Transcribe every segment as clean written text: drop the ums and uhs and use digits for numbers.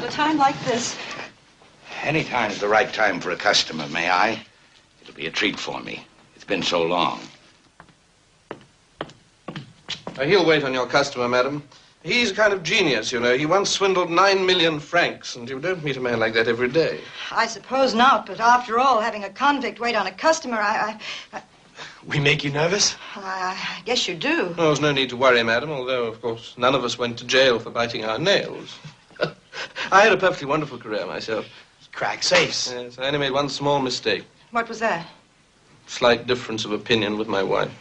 a time like this. Any time's the right time for a customer, may I? It'll be a treat for me. It's been so long. He'll wait on your customer, madam. He's a kind of genius, you know. He once swindled 9 million francs, and you don't meet a man like that every day. I suppose not, but after all, having a convict wait on a customer, We make you nervous? I guess you do. Oh, there's no need to worry, madam, although, of course, none of us went to jail for biting our nails. I had a perfectly wonderful career myself. Crack safes. Yes, I only made one small mistake. What was that? Slight difference of opinion with my wife.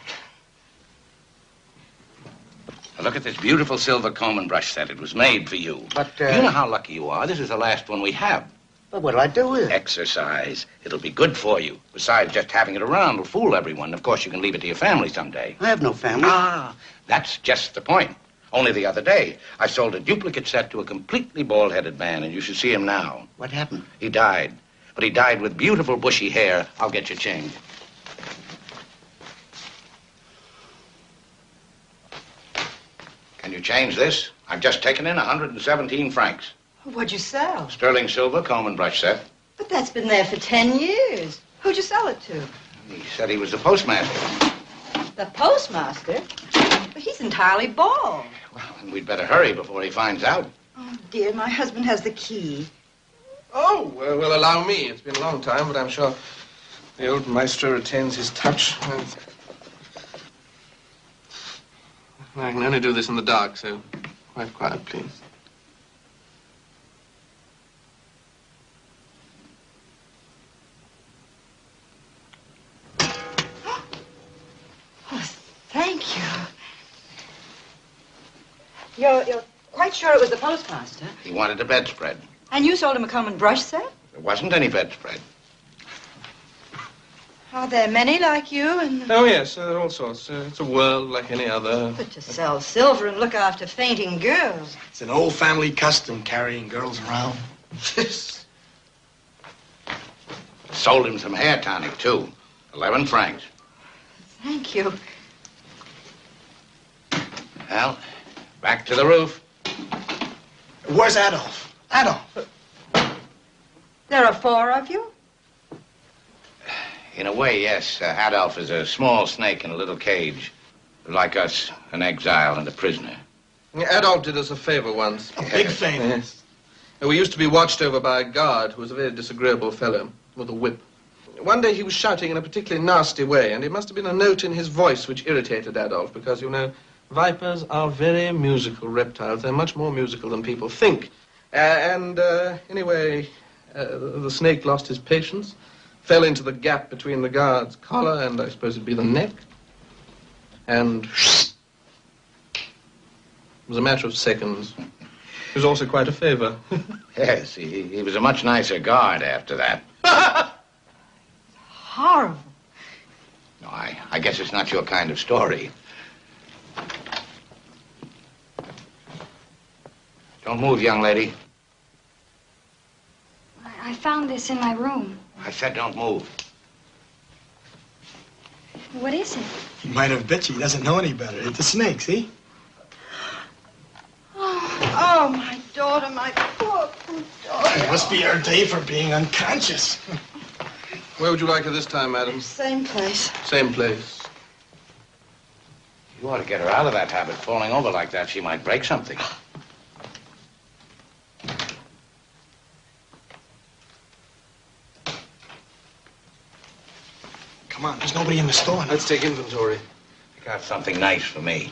Now look at this beautiful silver comb and brush set. It was made for you. But, You know how lucky you are. This is the last one we have. But what'll I do with it? Exercise. It'll be good for you. Besides, just having it around will fool everyone. Of course, you can leave it to your family someday. I have no family. Ah, that's just the point. Only the other day, I sold a duplicate set to a completely bald-headed man, and you should see him now. What happened? He died. But he died with beautiful bushy hair. I'll get you change. Can you change this? I've just taken in 117 francs. What'd you sell? Sterling silver comb and brush set. But that's been there for 10 years. Who'd you sell it to? He said he was the postmaster. The postmaster? But he's entirely bald. Well, then we'd better hurry before he finds out. Oh, dear, my husband has the key. Oh, well, allow me. It's been a long time, but I'm sure the old maestro retains his touch. I can only do this in the dark, so quite quiet, please. Oh, thank you. You're quite sure it was the postmaster? He wanted a bedspread. And you sold him a comb and brush set? There wasn't any bedspread. Are there many like you? And Oh, yes, there are all sorts. It's a world like any other. But to sell silver and look after fainting girls. It's an old family custom, carrying girls around. Sold him some hair tonic, too. 11 francs. Thank you. Well, back to the roof. Where's Adolf? Adolf. There are 4 of you? In a way, yes. Adolf is a small snake in a little cage. Like us, an exile and a prisoner. Adolf did us a favor once. A big favor. Yes. We used to be watched over by a guard who was a very disagreeable fellow with a whip. One day he was shouting in a particularly nasty way, and it must have been a note in his voice which irritated Adolf, because, you know, vipers are very musical reptiles. They're much more musical than people think. Anyway, the snake lost his patience, fell into the gap between the guard's collar and I suppose it'd be the neck, and it was a matter of seconds. It was also quite a favor. Yes, he was a much nicer guard after that. Horrible. No, I guess it's not your kind of story. Don't move, young lady. I found this in my room. I said don't move. What is it? He might have bit you. He doesn't know any better. It's a snake, see? Oh, my daughter, my poor daughter. It must be her day for being unconscious. Where would you like her this time, madam? Same place. Same place. You ought to get her out of that habit. Falling over like that, she might break something. Come on, there's nobody in the store. Let's take inventory. Pick out something nice for me.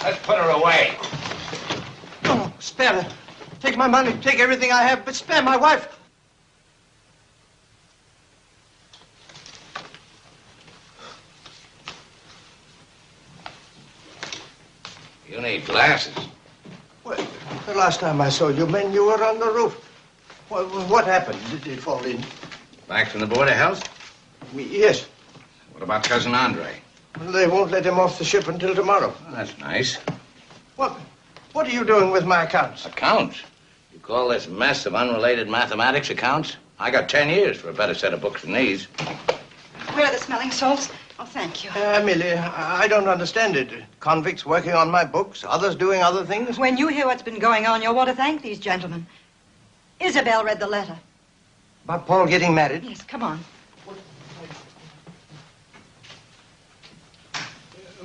Let's put her away. No, spare her. Take my money, take everything I have, but spare my wife. You need glasses. Well, the last time I saw you men, you were on the roof. What happened? Did they fall in? Back from the Board of Health? Yes. What about Cousin Andre? Well, they won't let him off the ship until tomorrow. Oh, that's nice. What are you doing with my accounts? Accounts? You call this mess of unrelated mathematics accounts? I got 10 years for a better set of books than these. Where are the smelling salts? Oh, thank you. Millie, I don't understand it. Convicts working on my books, others doing other things. When you hear what's been going on, you'll want to thank these gentlemen. Isabel read the letter. About Paul getting married? Yes, come on.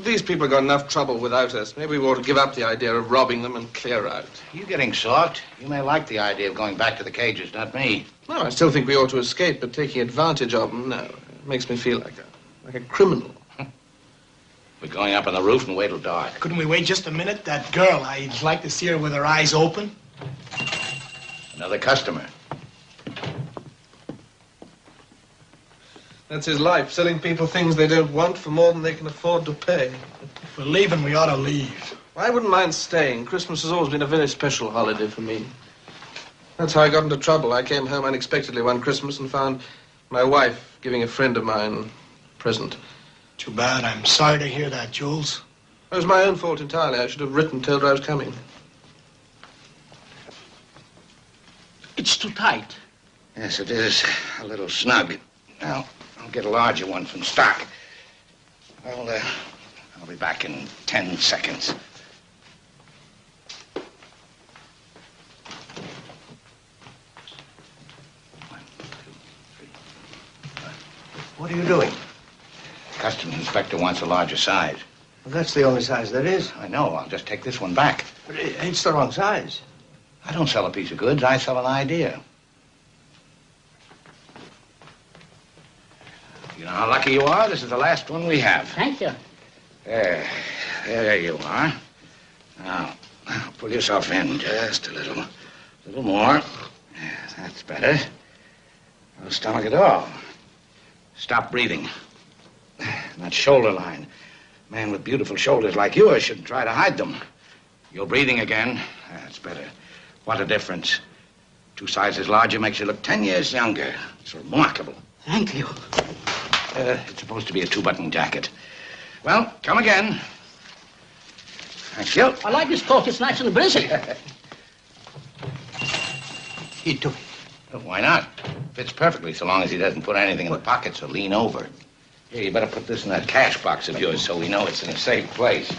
These people got enough trouble without us. Maybe we ought to give up the idea of robbing them and clear out. You getting soft? You may like the idea of going back to the cages, not me. No, I still think we ought to escape, but taking advantage of them, no. It makes me feel like a criminal. We're going up on the roof and wait till dark. Couldn't we wait just a minute? That girl, I'd like to see her with her eyes open. Another customer. That's his life, selling people things they don't want for more than they can afford to pay. If we're leaving, we ought to leave. I wouldn't mind staying. Christmas has always been a very special holiday for me. That's how I got into trouble. I came home unexpectedly one Christmas and found my wife giving a friend of mine a present. Too bad. I'm sorry to hear that, Jules. It was my own fault entirely. I should have written, told her I was coming. It's too tight. Yes, it is. A little snug. Now, I'll get a larger one from stock. I'll be back in 10 seconds. What are you doing? Customs inspector wants a larger size. Well, that's the only size there is. I know. I'll just take this one back. But it's the wrong size. I don't sell a piece of goods. I sell an idea. You know how lucky you are? This is the last one we have. Thank you. There you are. Now, pull yourself in just a little more. Yes, that's better. No stomach at all. Stop breathing. That shoulder line. A man with beautiful shoulders like yours shouldn't try to hide them. You're breathing again. That's better. What a difference. 2 sizes larger makes you look 10 years younger. It's remarkable. Thank you. It's supposed to be a 2-button jacket. Well, come again. Thank you. I like this coat. It's nice and breezy. He took it. Well, why not? Fits perfectly so long as he doesn't put anything in the pockets or lean over. Here, you better put this in that cash box of yours so we know it's in a safe place.